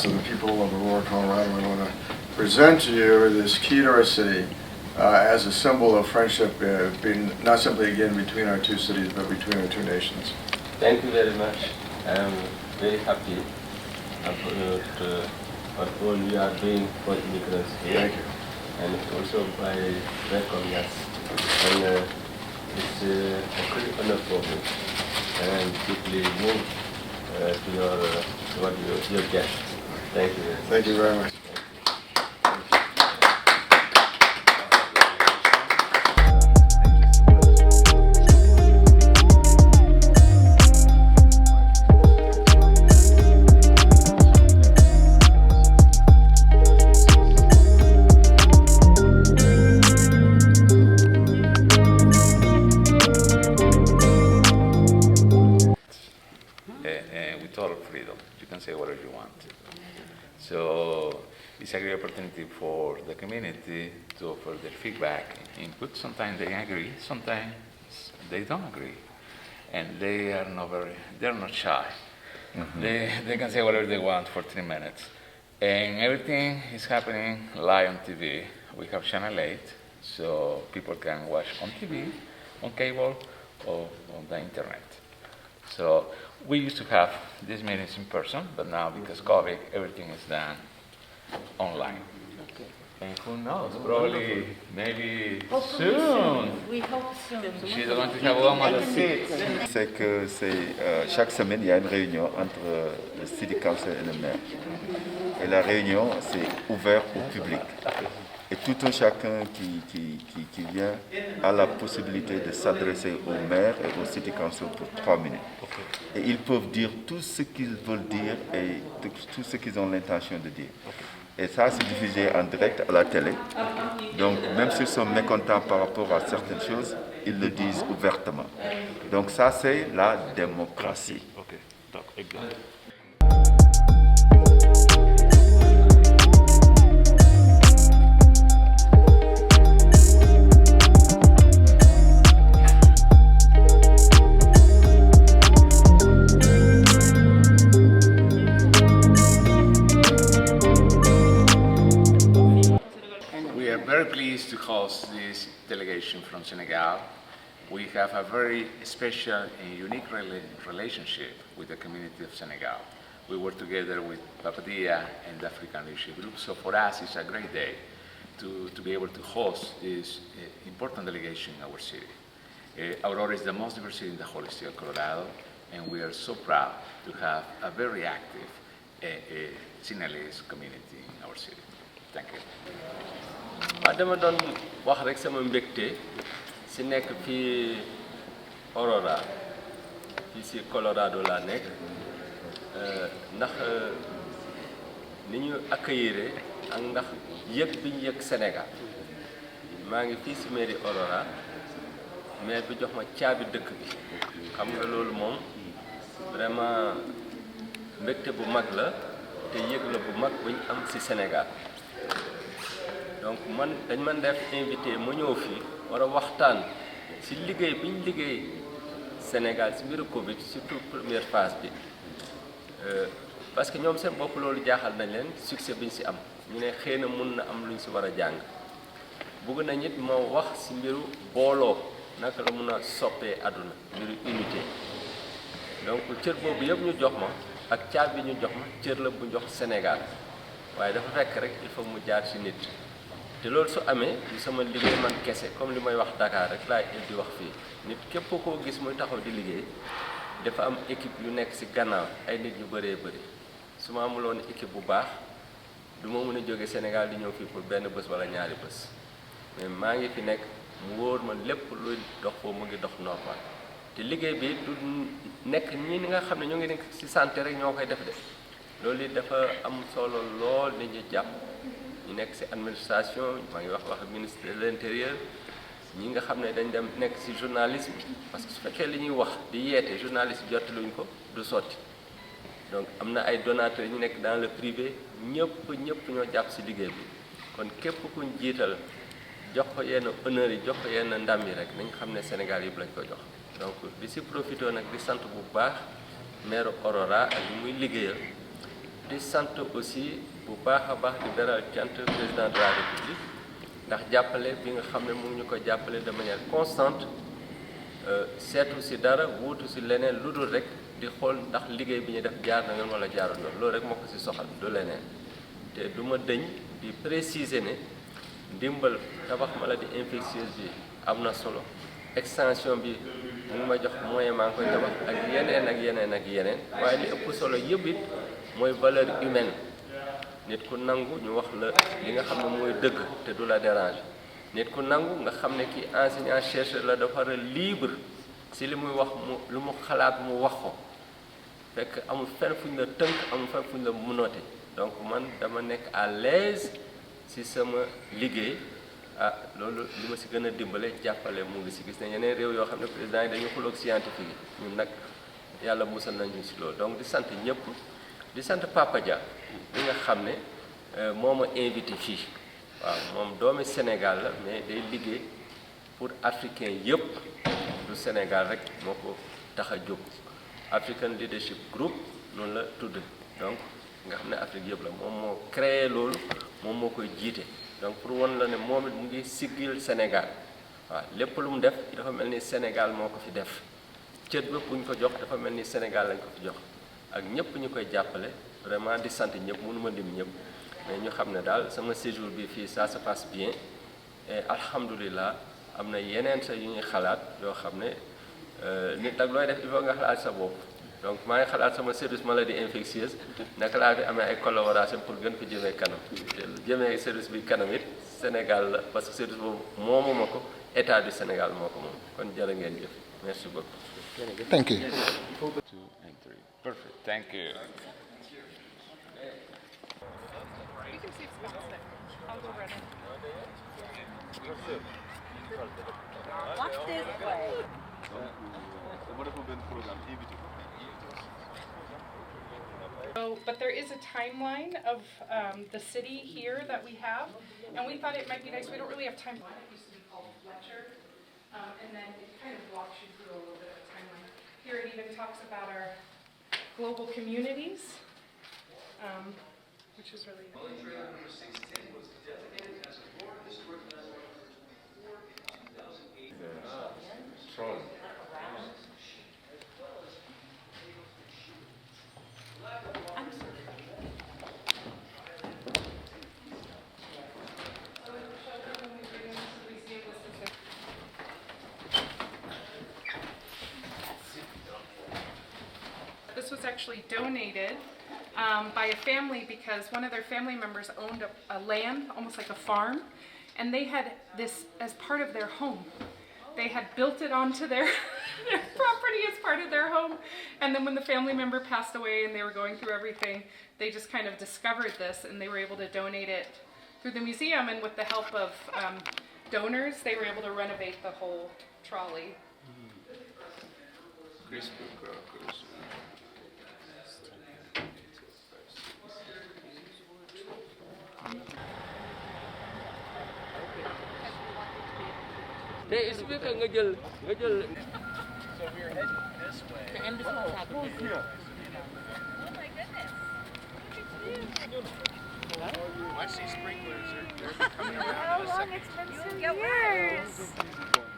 Immigrants and the people of Aurora, Colorado, I want to present to you this key to our city as a symbol of friendship, being not simply again between our two cities, but between our two nations. Thank you very much. I am very happy about what we are doing for immigrants here. Thank you. And also by welcoming us. And it's a great honor for me. And I'm deeply moved to your guest. Thank you. Thank you very much. With total freedom, you can say whatever you want. So it's a great opportunity for the community to offer their feedback, input. Sometimes they agree, sometimes they don't agree, and they're not shy. Mm-hmm. They can say whatever they want for 3 minutes, and everything is happening live on TV. We have Channel 8, so people can watch on TV, on cable, or on the internet. So we used to have these meetings in person, but now because COVID, everything is done online. Okay. And who knows, probably, maybe soon. We hope soon. She's going to have one of the seats. C'est que chaque semaine, il y a une réunion entre le City Council et le maire. Et la réunion, c'est ouvert au public. Et tout un chacun qui vient a la possibilité de s'adresser au maire et au City Council pour 3 minutes. Et ils peuvent dire tout ce qu'ils veulent dire et tout ce qu'ils ont l'intention de dire. Et ça, c'est diffusé en direct à la télé. Donc, même s'ils sont mécontents par rapport à certaines choses, ils le disent ouvertement. Donc ça, c'est la démocratie. Very pleased to host this delegation from Senegal. We have a very special and unique relationship with the community of Senegal. We work together with Papadia and the African Leadership Group, so for us it's a great day to be able to host this important delegation in our city. Aurora is the most diverse city in the whole state of Colorado, and we are so proud to have a very active Senegalese community in our city. Thank you. dama doon wax rek sama mbégte si nekk fii Aurora fii si Colorado laa nekk ndax ni ñu accueillir ak ndax yëg bi ñu yëg Sénégal maa ngi fii si mairie Aurora maire bi jox ma caabi dëkk bi xam nga loolu moom vraiment mbégte bu mag la te yëg la bu mag bu ñu am si Sénégal. Donc dañ man def invité ma ñëw fii war a waxtaan ci liggéey bi ñu liggéey Sénégal ci mbiru Covid surtout première phase bi parce que ñoom seen bopp loolu jaaxal nañ leen succès bi ñu ci am ñu ne xëy na mun na am lu ñu ci war a jàng bëgg nañ it moo wax ci mbiru booloo naka la mun a soppee àdduna mbiru unité donc cër boobu yëpp ñu jox ma ak caabi bi ñu jox ma cër la bu jox Sénégal waaye dafa fekk rek il faut mu jaar ci nit. te loolu su amee di sama liggéey man kese comme li may wax Dakar rek laay di wax fii nit képp koo gis muy taxaw di liggéey dafa am équipe yu nekk ci gannaaw ay nit yu bëree bëri su ma amuloon équipe bu baax du ma mën a jóge Sénégal di ñëw fii pour benn bés wala ñaari bés mais maa ngi fi nekk mu wóor ma lépp luy dox foofu mu ngi dox normal te liggéey bi du nekk ñi nga xam ne ñu ngi nekk ci santé rek ñoo koy def de loolu it dafa am solo lool nit ñi jàpp ñu nekk ci administration maa ngi wax ministre de l'intérieur ñi nga xam ne dañ dem nekk ci journalisme parce que su fekkee li ñuy wax di yeete journaliste jottaluñ ko du sotti donc am na ay donateurs ñu nekk dans le privé ñëpp ñoo jàpp ci liggéey bi kon képp kuñ jiital jox ko yenn honneur yi jox ko yenn ndam yi rek nañ xam ne Sénégal yëpp lañ ko jox donc di ci profité nag di sant bu baax maire Aurora ak muy liggéeyal di sant aussi bu baax a baax di beral cant président de la république ndax jàppale bi nga xam ne mu ngi ñu ko jàppale de manière constante seetu si dara wuutu si leneen lu dul rek di xool ndax liggéey bi ñu def jaar na yoon wala jaarul yoon loolu rek moo ko si soxal du leneen te du ma dëñ di préciser ne ndimbal tabax maladie infectieuse bi am na solo extension bi mu ngi ma jox moyen maa ngi koy tabax ak yeneen ak yeneen ak yeneen waaye li ëpp solo yëpp it mooy valeur humaine nit ku nangu ñu wax la li nga xam ne mooy dëgg te du la déranger nit ku nangu nga xam ne kii enseignant chercheur la dafa war a libre si li muy wax mu lu mu xalaat mu wax ko fekk amul fenn fu ñu la tënk amul fenn fu ñu la mënoote donc man dama nekk à l'aise si sama liggéey loolu li ma si gën a dimbale jàppale mu ngi si gis ne yeneen réew yoo xam ne président yi dañu xuloog scientifique yi ñun nag yàlla musal nañu si loolu donc di sant ñëpp di sant Papa Dia bi nga xam ne moo ma invité fii waaw moom doomi Sénégal la mais day liggéey pour africain yëpp du Sénégal rek moo ko tax a jóg African Leadership Group noonu la tudd donc nga xam ne Afrique yëpp la moom moo créé loolu moom moo koy jiite donc pour won la ne moom it mu ngi siggil Sénégal waaw lépp lu mu def dafa mel ni Sénégal moo ko fi def cët bépp bu ñu ko jox dafa mel ni Sénégal lañ ko fi jox ak ñëpp ñu koy jàppale vraiment di sant ñëpp mënu ma lim ñëpp mais ñu xam ne daal sama séjour bi fii ça se passe bien et alhamdulilah am na yeneen sa yu ñuy xalaat yoo xam ne nit nag looy def il faut nga xalaat sa bopp donc maa ngi xalaat sama service maladie infectieuse naka laa fi amee ay collaboration pour gën ko jëmee kanam te jëmee service bi kanam it Sénégal la parce que service boobu moomu ma ko état du Sénégal moo ko moom kon jërë ngeen jëf merci beaucoup. Thank you. 2 and 3. Perfect. Thank you. You can see spots there. I'll go run it. Watch this way. So, but there is a timeline of the city here that we have, and we thought it might be nice. We don't really have time. It used to be called Fletcher, and then it kind of walks you through a little bit of a timeline. Here it even talks about our global communities, which is really. This was actually donated by a family because one of their family members owned a land, almost like a farm, and they had this as part of their home. They had built it onto their property as part of their home, and then when the family member passed away and they were going through everything, they just kind of discovered this and they were able to donate it through the museum, and with the help of donors, they were able to renovate the whole trolley. te explique nga jël. The embassy was happening. I see sprinklers. They're coming around in a second. It's been 2 years.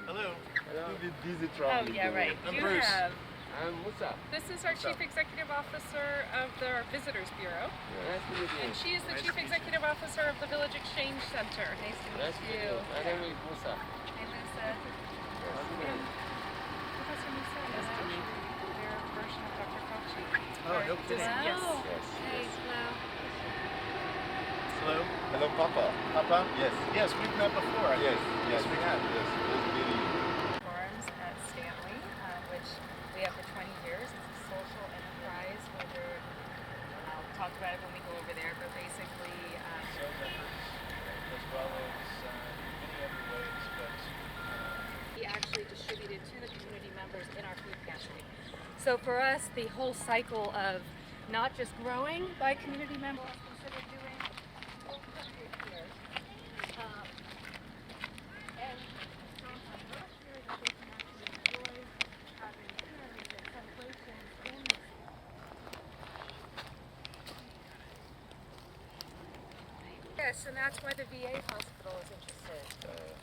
Hello. Oh, yeah, right. I'm You Bruce. have. I'm Moussa. This is our Chief Executive Officer of the Visitors Bureau, Nice to meet you. and she is the Chief Executive Officer of the Village Exchange Center. Nice to Nice meet to meet you. you. My name is Moussa. Hey, Lisa. Professor Musa is actually their version of Dr. Fauci. Oh, no kidding. Yes. Hey, hello. Hello. Hello, Papa. Papa? Yes. Yes, we've met before. Yes. Yes, we have. Yes. It's really. Forums at Stanley, which we have for 20 years. It's a social enterprise, whether I'll talk about it when we go over there, but basically, As well as many other ways, but we actually distributed to the community members in our food pantry. So for us, the whole cycle of not just growing by community members, consider doing here. And really having dinners and celebrations in this Yes, and that's why the VA hospital is interested.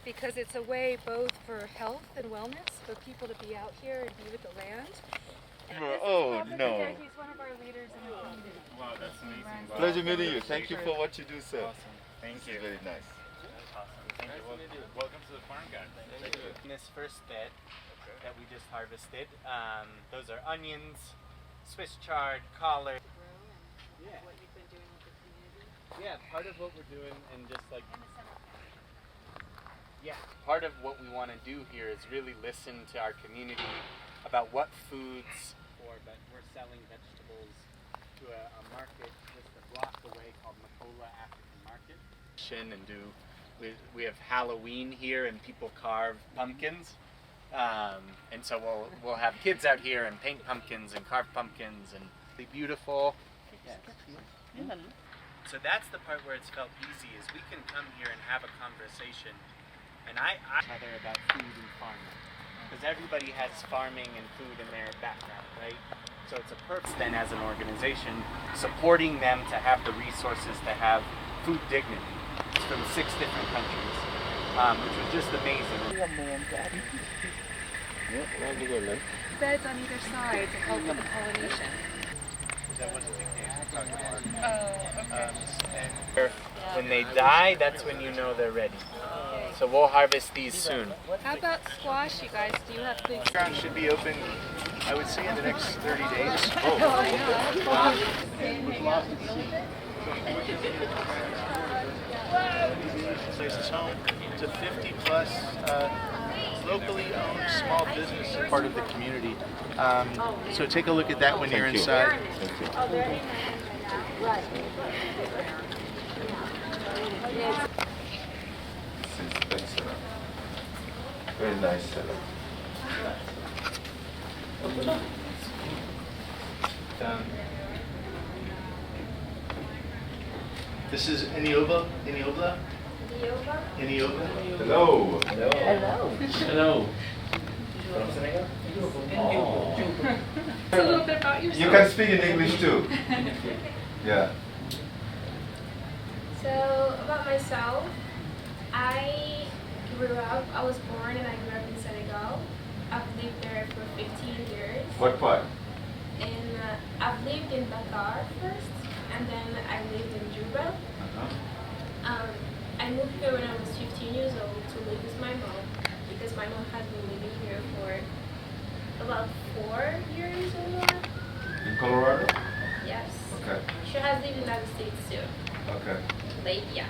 Because it's a way both for health and wellness, for people to be out here and be with the land. Oh, no. He's one of our leaders in the community. Wow, that's amazing. Wow. Pleasure meeting you. Thank you for what you do, sir. Awesome. Thank you. Very nice. Awesome. Thank you. Welcome to the farm, guys. Thank you. In this first bed that we just harvested, those are onions, Swiss chard, collard. Yeah. What you've been doing with the community. Yeah, part of what we're doing and just like part of what we want to do here is really listen to our community about what foods but we're selling vegetables to a market just a block away called Makola African Market. And we have Halloween here and people carve pumpkins. And so we'll have kids out here and paint pumpkins and carve pumpkins and be beautiful. So that's the part where it's felt easy is we can come here and have a conversation and I about food and farming because everybody has farming and food in their background, right? So it's a purpose then as an organization supporting them to have the resources to have food dignity. It's from 6 different countries, which was just amazing. Beds on either side to help with the pollination. That wasn't the case we're talking about. Oh, okay. When they die, that's when you know they're ready. So we'll harvest these soon. How about squash, you guys? Do you have big... The ground should be open, I would say, in the next 30 days. Place is home to 50 plus locally owned small business part of the community. So take a look at that when you're inside. This is excellent. Very nice setup. This is Iniobla. Iniobla? Iniobla? Hello. A little bit about yourself. You can speak in English too. Yeah. So, about myself, I was born and I grew up in Senegal. I've lived there for 15 years. What part? I've lived in Dakar first, and then I lived in Juba. I moved here when I was 15 years old to live with my mom, because my mom has been living here for about 4 years or more. In Colorado? Yes. Okay. She has lived in the United States too. Okay. Like, yeah.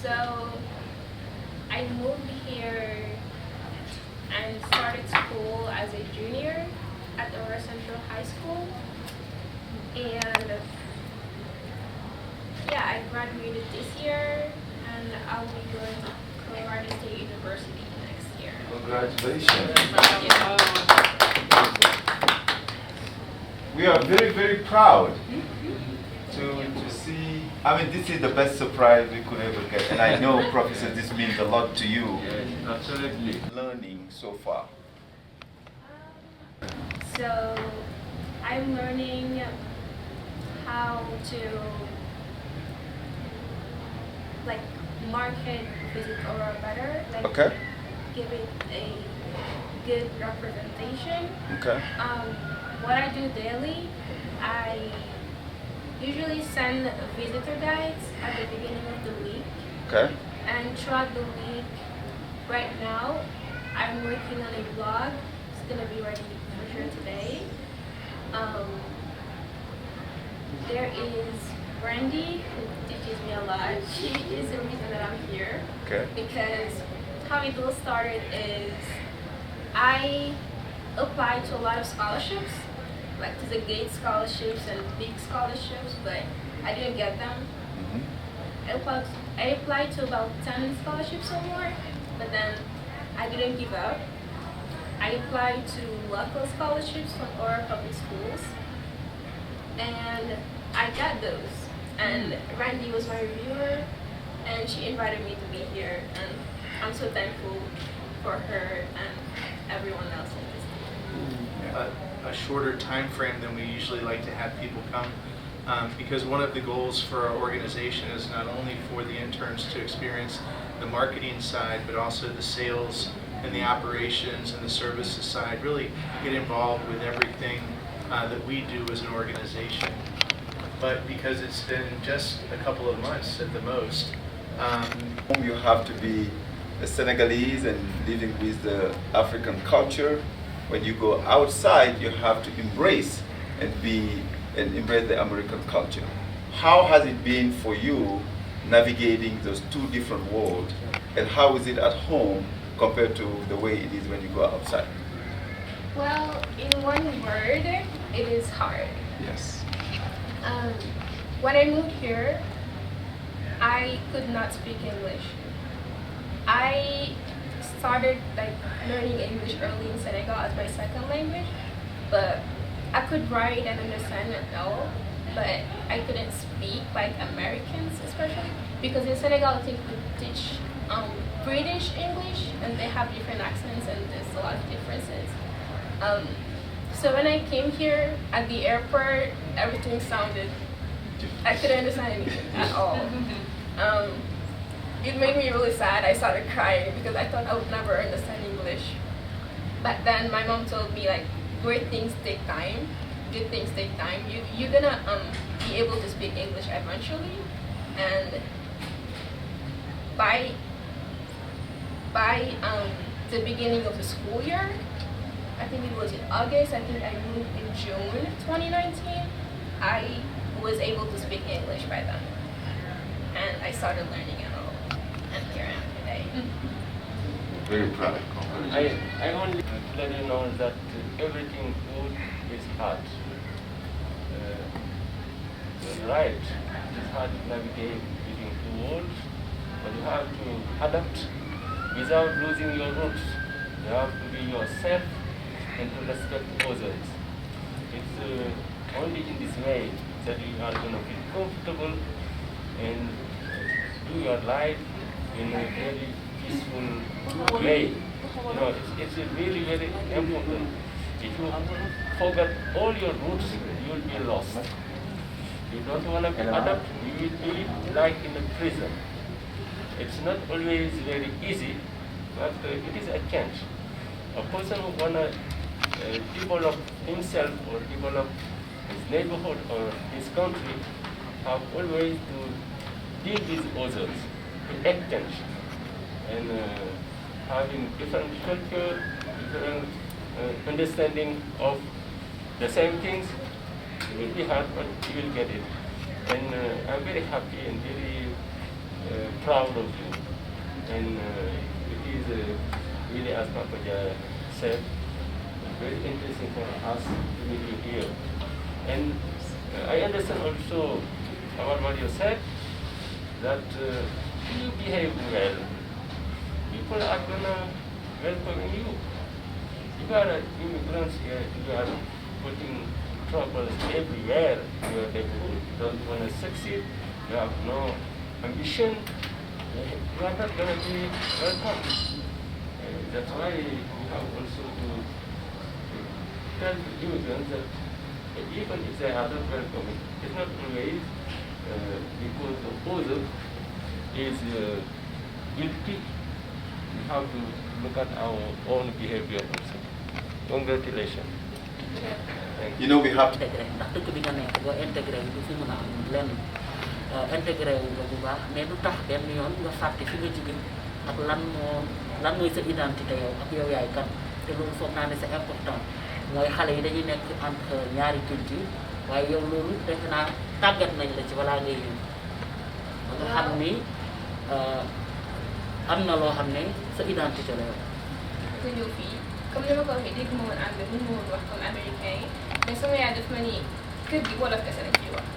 So I moved here and started school as a junior at Aurora Central High School. And yeah, I graduated this year and I'll be going to Colorado State University next year. Congratulations. Yeah. We are very, very proud to see. I mean, this is the best surprise we could ever get. And I know, Professor, this means a lot to you. Yes, absolutely. Learning so far. So I'm learning how to market Visit Aurora better, Okay. give it a good representation. Okay. What I do daily, I usually send visitor guides at the beginning of the week. Okay. And throughout the week, right now, I'm working on a blog. It's gonna be ready for sure today. There is Brandy, who teaches me a lot. She is the reason that I'm here. Okay. Because how it all started is I applied to a lot of scholarships, like to the Gates scholarships and big scholarships, but I didn't get them. I applied to about 10 scholarships or more, but then I didn't give up. I applied to local scholarships from Aurora Public Schools, and I got those. And Randy was my reviewer, and she invited me to be here, and I'm so thankful for her and everyone else in this team. A shorter time frame than we usually like to have people come. because one of the goals for our organization is not only for the interns to experience the marketing side, but also the sales and the operations and the services side, really get involved with everything that we do as an organization. But because it's been just a couple of months at the most, You have to be a Senegalese and living with the African culture. When you go outside, you have to embrace embrace the American culture. How has it been for you navigating those two different worlds, and how is it at home compared to the way it is when you go outside? Well, in one word, it is hard. Yes. When I moved here, I could not speak English. I started learning English early in Senegal as my second language, but I could write and understand it all, but I couldn't speak like Americans, especially because in Senegal I think we teach British English, and they have different accents and there's a lot of differences. So when I came here at the airport, everything sounded, I couldn't understand anything at all. It made me really sad. I started crying because I thought I would never understand English. But then my mom told me great things take time, good things take time. You're gonna be able to speak English eventually, and by the beginning of the school year, I think it was in August, I think I moved in June 2019, I was able to speak English by then. And I started learning it all. And here I am today. Very proud. I only let you know that everything good is hard. You're right, it's hard to navigate between two worlds, but you have to adapt without losing your roots. You have to be yourself and to respect others. It's only in this way that you are going to feel comfortable and do your life in a very peaceful way. You know, it's really very important. If you forget all your roots, you will be lost. You don't want to adapt, you will be like in a prison. It's not always very easy, but it is a change. A person who want to develop himself or develop his neighborhood or his country have always to deal with others, to exchange, and having different culture, different understanding of the same things. It will be hard, but you will get it. And I'm very happy and very proud of you. And it is really, as Papa said, very interesting for us to meet you here. And I understand also about what you said, that you behave well. People are gonna welcome you. You are immigrants here, you are putting troubles everywhere. You don't want to succeed, you have no ambition, you are not going to be welcome. That's why we have also to tell the immigrants that even if they are not welcoming, it's not always because the other is guilty. We have to look at our own behavior also. Congratulations. You know, we have to intégré ndax dëkk bi nga nekk boo intégré wu du fi mën a am lenn intégré wu nga bu baax mais du tax benn yoon nga fàtte fi nga jóge ak lan mooy sa identité yow ak yow yaay kan te loolu foog naa ne c'est important mooy xale yi dañuy nekk entre ñaari culture waaye yow loolu defe naa tàggat nañ la ci balaa ngay ñëw ba nga xam ni am na loo xam ne sa identité la yow. nga ñëw fii comme ni ma ko waxee dégg ma woon anglais mënu ma woon wax comme américain yi mais sama yaay daf ma ni kër gi wolof kese lañ ciy wax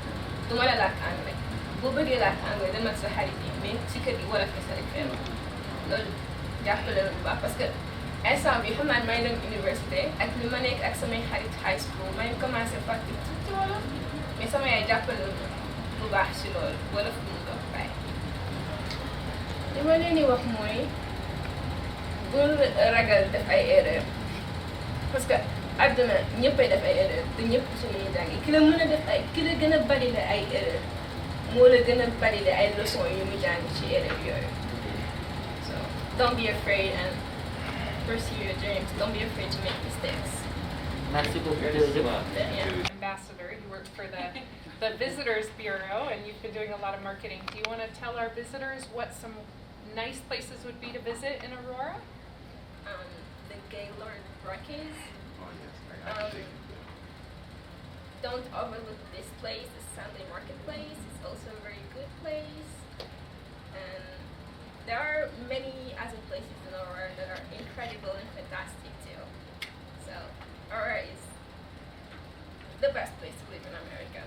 du ma la làkk anglais boo bëggee làkk anglais dama ak sa xarit yi mais si kër gi wolof kese lañ fay wax loolu jàppale la bu baax parce que instant bi xam naa ne may dem université ak li ma nekk ak samay xarit high school may commencé fàtte tuuti wolof mais sama yaay jàppale la bu baax si loolu wolof bu mu dox bàyyi li ma leen di wax mooy bul ragal def ay erreur parce que àdduna ñëppay def ay erreur te ñëpp ci li ñuy jàngi ki la mën a def ay ki la gën a bari la ay erreur moo la gën a bari la ay leçons yu mu jàng ci erreur yooyu. So don't be afraid and pursue your dreams. Don't be afraid to make mistakes. Merci beaucoup. Yeah. Ambassador, you work for the Visitors Bureau, and you've been doing a lot of marketing. Do you want to tell our visitors what some nice places would be to visit in Aurora? The Gaylord Rockies. Oh, yes, I have to take Don't overlook this place, the Sunday Marketplace. It's also a very good place. And there are many other places in Aurora that are incredible and fantastic too. So Aurora is the best place to live in America.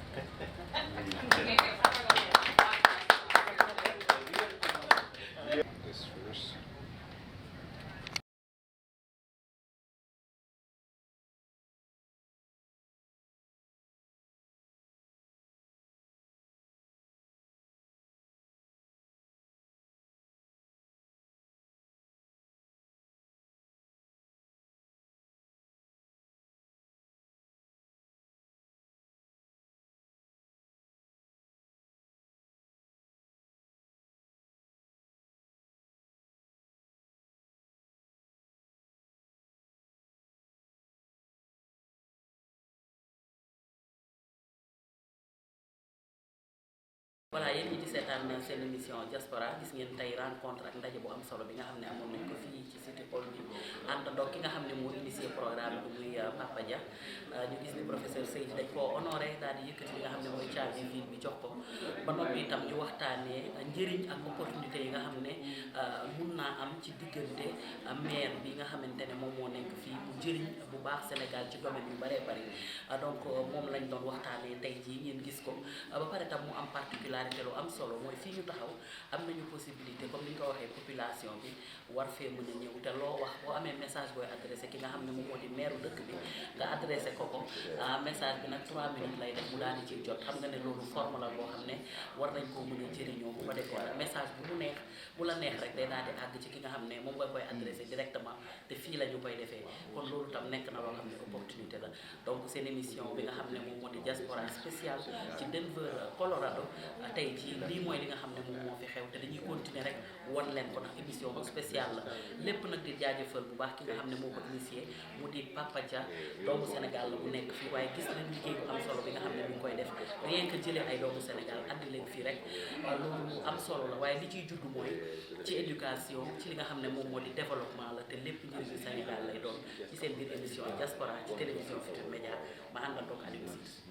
This first. voilà yéen ñi di seetaan seen émission diaspora gis ngeen tey rencontre ak ndaje bu am solo bi nga xam ne amoon nañ ko fii ci cité hall bi àndandoo ki nga xam ne moo initié programme bi muy Papa Dia ñu gis ni professeur Seydi dañ koo honoré daal di yëkkati li nga xam ne mooy caabi ville bi jox ko ba noppi itam ñu waxtaanee njëriñ ak opportunité yi nga xam ne mun naa am ci diggante maire bi nga xamante ne moom moo nekk fii mu njëriñ bu baax Sénégal ci domaine yu bëree bëri donc moom lañ doon waxtaanee tey jii ngeen gis ko ba pare tam mu am particularité lu am solo mooy fii ñu taxaw am nañu possibilité comme ni ñu ko waxee population bi war fee mën a ñëw te loo wax boo amee message booy adressé ki nga xam ne moom moo di maire dëkk bi nga adressé ko message bi nag 3 minutes lay def mu daal di ciy jot xam nga ne loolu forme la boo xam ne war nañ koo mën a jëriñoo bu ko defee nag message bu mu neex bu la neex rek day daal di àgg ci ki nga xam ne moom nga koy adressé directement te fii la ñu koy defee kon loolu tam nekk na loo xam ne opportunité la donc seen émission bi nga xam ne moom moo di diaspora spéciale ci Denver Colorado tey jii lii mooy li nga xam ne moom moo fi xew te dañuy continuer rek wan leen ko ndax émission bu spéciale la lépp nag di jaajëfal bu baax ki nga xam ne moo ko initié mu di Papa Dia doomu Sénégal la bu nekk fii waaye gis nañ liggéey bu am solo bi nga xam ne mi ngi koy def rien que jëlee ay doomu Sénégal andi leen fii rek loolu lu am solo la waaye li ciy judd mooy ci éducation ci li nga xam ne moom moo di développement la te lépp njëriñu Sénégal lay doon ci seen biir émission diaspora ci télévision Futurs Médias ma àndandoog Aliou Cissé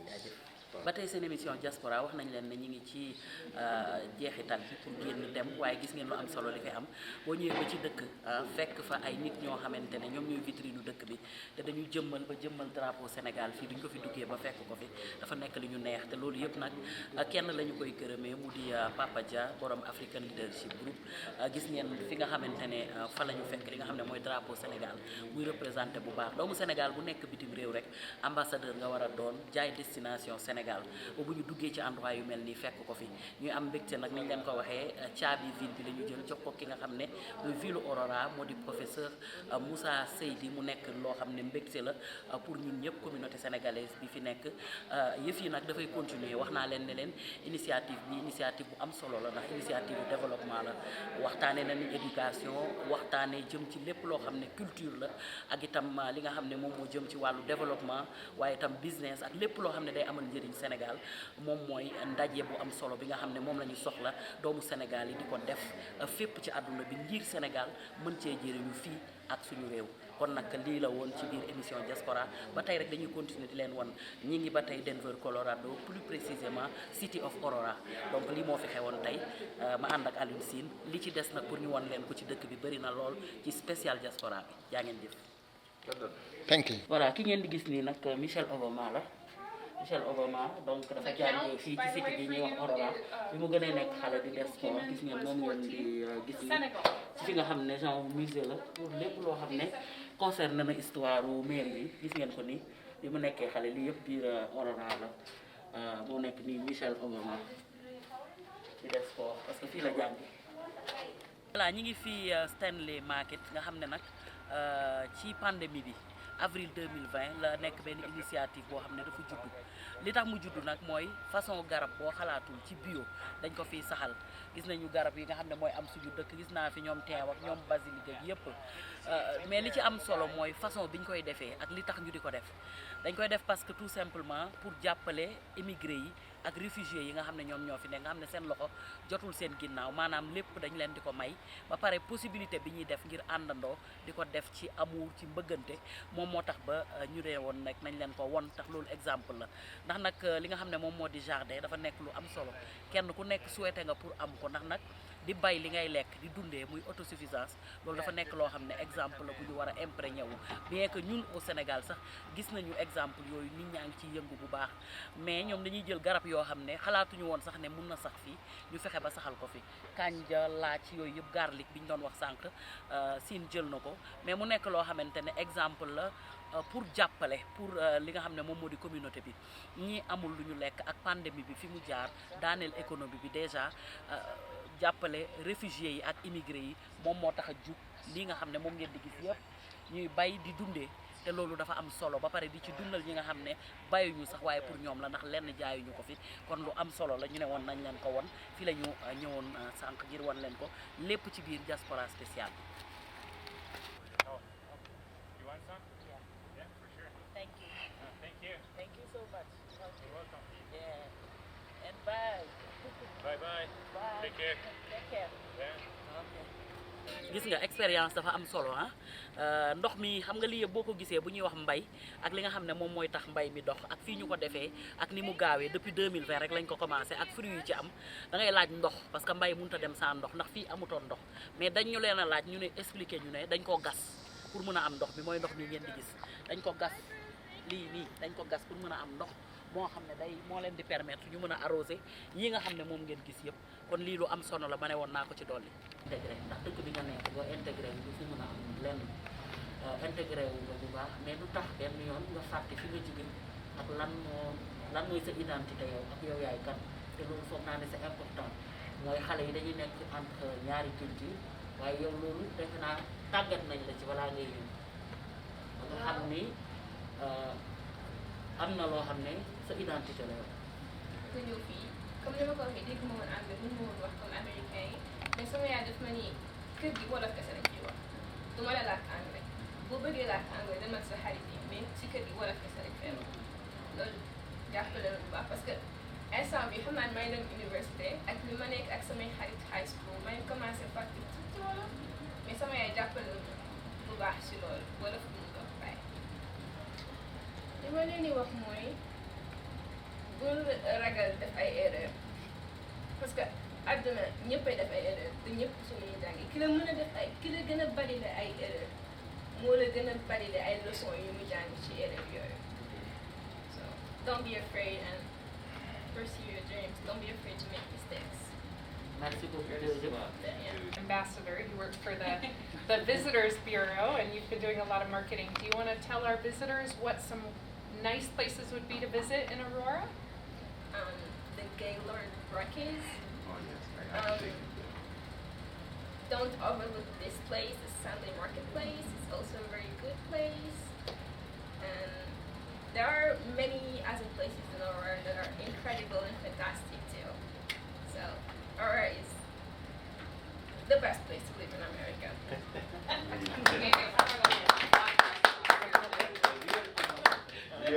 jaajëf ba tey seen émission diaspora wax nañ leen ne ñu ngi ci jeexital bi pour génn dem waaye gis ngeen lu am solo li fi am boo ñëwee ba ci dëkk fekk fa ay nit ñoo xamante ne ñoom ñooy vitrine dëkk bi te dañuy jëmmal ba jëmmal drapeau Sénégal fii duñ ko fi duggee ba fekk ko fi dafa nekk li ñu neex te loolu yëpp nag kenn la ñu koy gërëmee mu di Papa Dia borom African Leadership Group gis ngeen fi nga xamante ne fa la ñu fekk li nga xam ne mooy drapeau Sénégal muy représenté bu baax doomu Sénégal bu nekk bitim réew rek ambassadeur nga war a doon jaay destination Sénégal bu ñu duggee ci endroit yu mel nii fekk ko fi ñuy am mbégte nag ni ñu leen ko waxee caabi ville bi la ñu jël jox ko ki nga xam ne muy ville Aurora moo di professeur Moussa Seydi mu nekk loo xam ne mbégte la pour ñun ñëpp communauté sénégalaise bi fi nekk yëf yi nag dafay continuer wax naa leen ne leen initiative bi initiative bu am solo la ndax initiative bu développement la waxtaanee nañu éducation waxtaanee jëm ci lépp loo xam ne culture la ak itam li nga xam ne moom moo jëm ci wàllu développement waaye itam business ak lépp loo xam ne day amal njëriñ Sénégal moom mooy ndaje bu am solo bi nga xam ne moom la ñu soxla doomu Sénégal yi di ko def fépp ci àdduna bi ngir Sénégal mën cee jëriñu fii ak suñu réew kon nag lii la woon ci biir émission diaspora ba tey rek dañuy continuer di leen wan ñi ngi ba tey Denver Colorado plus précisément City of Aurora donc lii moo fi xewoon tey ma ànd ak Aliou Sine li ci des nag pour ñu wan leen ko ci dëkk bi bëri na lool ci spécial diaspora bi jaa ngeen jëf. Thank you. voilà ki ngeen di gis nii nag Michelle Obama la Michelle Obama donc dafa jàngee fii ci cité bi ñuy wax Aurora bi mu gënee nekk xale di def sport gis ngeen moom ngeen di gis ni ci fi nga xam ne genre musée la pour lépp loo xam ne concerne na histoire u mairie bi gis ngeen ko nii bi mu nekkee xale lii yëpp biir Aurora la moo nekk nii Michelle Obama di def sport parce que fii la jàng. voilà ñi ngi fii Stanley Market nga xam ne nag ci pandémie bi avril 2020 la nekk benn initiative boo xam ne dafa juddu li tax mu juddu nag mooy façon garab boo xalaatul ci bio dañ ko fiy saxal gis nañu garab yi nga xam ne mooy am suñu dëkk gis naa fi ñoom teew ak ñoom basilic ak yëpp mais li ci am solo mooy façon bi ñu koy defee ak li tax ñu di ko def dañ koy def parce que tout simplement pour jàppale immigré yi ak réfugiés yi nga xam ne ñoom ñoo fi ne nga xam ne seen loxo jotul seen ginnaaw maanaam lépp dañ leen di ko may ba pare possibilité bi ñuy def ngir àndandoo di ko def ci amour ci mbëggante moom moo tax ba ñu ree woon nag nañ leen ko won tax loolu exemple la ndax nag li nga xam ne moom moo di jardin dafa nekk lu am solo kenn ku nekk souhaité nga pour am ko ndax nag di bay li ngay lekk di dundee muy autosuffisance loolu dafa nekk loo xam ne exemple la bu ñu war a imprégné wu bien que ñun au Sénégal sax gis nañu exemple yooyu nit ñaa ngi ciy yëngu bu baax mais ñoom dañuy jël garab yoo xam ne xalaatuñu woon sax ne mun na sax fii ñu fexe ba saxal ko fi kanja laaj yooyu yëpp garlic bi ñu doon wax sànq siin jël na ko mais mu nekk loo xamante ne exemple la pour jàppale pour li nga xam ne moom moo di communauté bi ñii amul lu ñu lekk ak pandémie bi fi mu jaar daaneel économie bi déjà jàppale réfugiés yi ak immigré yi moom moo tax a jug lii nga xam ne moom ngeen di gis yëpp ñuy bay di dundee te loolu dafa am solo ba pare di ci dundal ñi nga xam ne bayuñu sax waaye pour ñoom la ndax lenn jaayuñu ko fi kon lu am solo la ñu ne woon nañ leen ko won fi la ñu ñëwoon sànq ngir won leen ko lépp ci biir diaspora spéciale bi. Thank you. Thank you. Thank you so much. You're welcome. Yeah. And bye. Bye-bye. Bye. Take care. Take care. Yeah. Okay. Gis nga expérience dafa am solo ndox mi xam nga lii yëpp boo ko gisee bu ñuy wax mbay ak li nga xam ne moom mooy tax mbay mi dox ak fii ñu ko defee ak ni mu gaawee depuis 2020 rek lañ ko commencé ak fruits yi ci am da ngay laaj ndox parce que mbay mënut a dem sans ndox ndax fii amutoon ndox mais dañ ñu leen a laaj ñu ne expliqué ñu ne dañ koo gas pour mën a am ndox bi mooy ndox mi ngeen di gis dañ ko gas lii nii dañ ko gas pour mën a am ndox moo xam ne day moo leen di permettre ñu mën a arroser yi nga xam ne moom ngeen gis yëpp kon lii lu am solo la ma ne woon naa ko ci dolli. intégré ndax dëkk bi nga nekk boo intégré wu du fi mën a am lenn intégré wu nga bu baax mais du tax benn yoon nga fàtte fi nga jóge ak lan mooy sa identité yow ak yow yaay kan te loolu foog naa ne c'est important mooy xale yi dañuy nekk entre ñaari culture waaye yow loolu defe naa tàggat nañ la ci balaa ngay ñëw ba nga xam ni am na loo xam ne sa identité la yow. ku ñëw fii comme ni ma ko waxee dégg ma woon anglais mënu ma woon wax comme américain yi mais sama yaay daf ma ni kër gi wolof kese lañ ciy wax du ma la làkk anglais boo bëggee làkk anglais demal sa xarit yi mais si kër gi wolof kese lañ fay wax loolu jàppale la bu baax parce que instant bi xam naa ne may dem université ak li ma nekk ak samay xarit high school may commencé fàtte ci wolof mais sama yaay jàppale la bu baax si loolu wolof bu mu doon bàyyi li ma leen di wax mooy bul ragal def ay erreur parce que àdduna ñëppay def ay erreur te ñëpp suñuy jàngi ki la mën a def ay ki la gën a bari la ay erreur moo la gën a bari la ay leçons yu mu jàng ci erreur yooyu so don't be afraid and pursue your dreams, don't be afraid to make mistakes. Merci beaucoup. Ambassador, you work for the Visitors Bureau and you've been doing a lot of marketing. Do you want to tell our visitors what some nice places would be to visit in Aurora? The Gaylord Rockies. Oh, yes. Don't overlook this place, the Sunday Marketplace. It's also a very good place. And there are many other places in Aurora that are incredible and fantastic too. So Aurora is the best